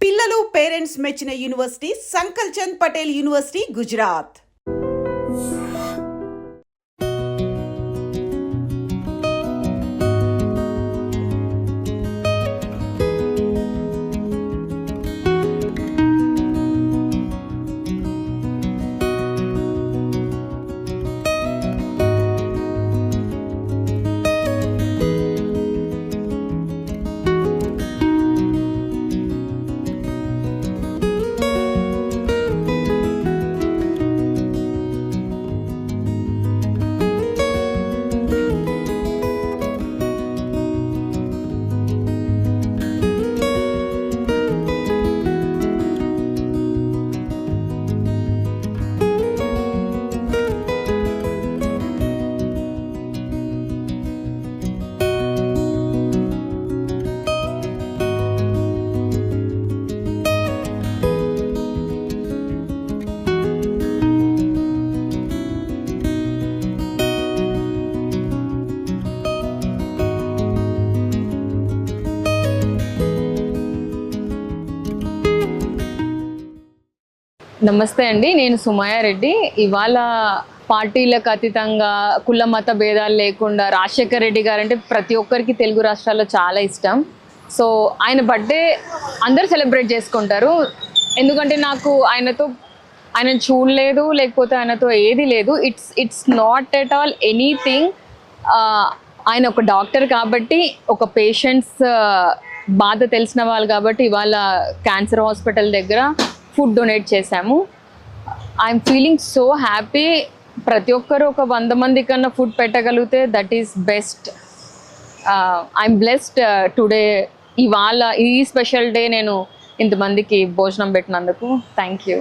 పిల్లలు పేరెంట్స్ మెచ్చిన university సంకల్ Chand Patel university Gujarat. నమస్తే అండి, నేను సుమయ్య రెడ్డి. ఇవాళ పార్టీలకు అతీతంగా కుల మత భేదాలు లేకుండా రాజశేఖర్ రెడ్డి గారు అంటే ప్రతి ఒక్కరికి తెలుగు రాష్ట్రాల్లో చాలా ఇష్టం. సో ఆయన బర్త్డే అందరు సెలబ్రేట్ చేసుకుంటారు. ఎందుకంటే నాకు ఆయన చూడలేదు, లేకపోతే ఆయనతో ఏది లేదు. It's not at all anything. ఆయన ఒక డాక్టర్ కాబట్టి, ఒక పేషెంట్స్ బాధ తెలిసిన వాళ్ళు కాబట్టి ఇవాళ క్యాన్సర్ హాస్పిటల్ దగ్గర ఫుడ్ డొనేట్ చేశాము. I'm feeling so happy. ప్రతి ఒక్కరు ఒక 100 మంది కన్నా ఫుడ్ పెట్టగలిగితే that is best. I'm blessed today. ఇవాళ ఈ స్పెషల్ డే నేను ఇంతమందికి భోజనం పెట్టినందుకు థ్యాంక్ యూ.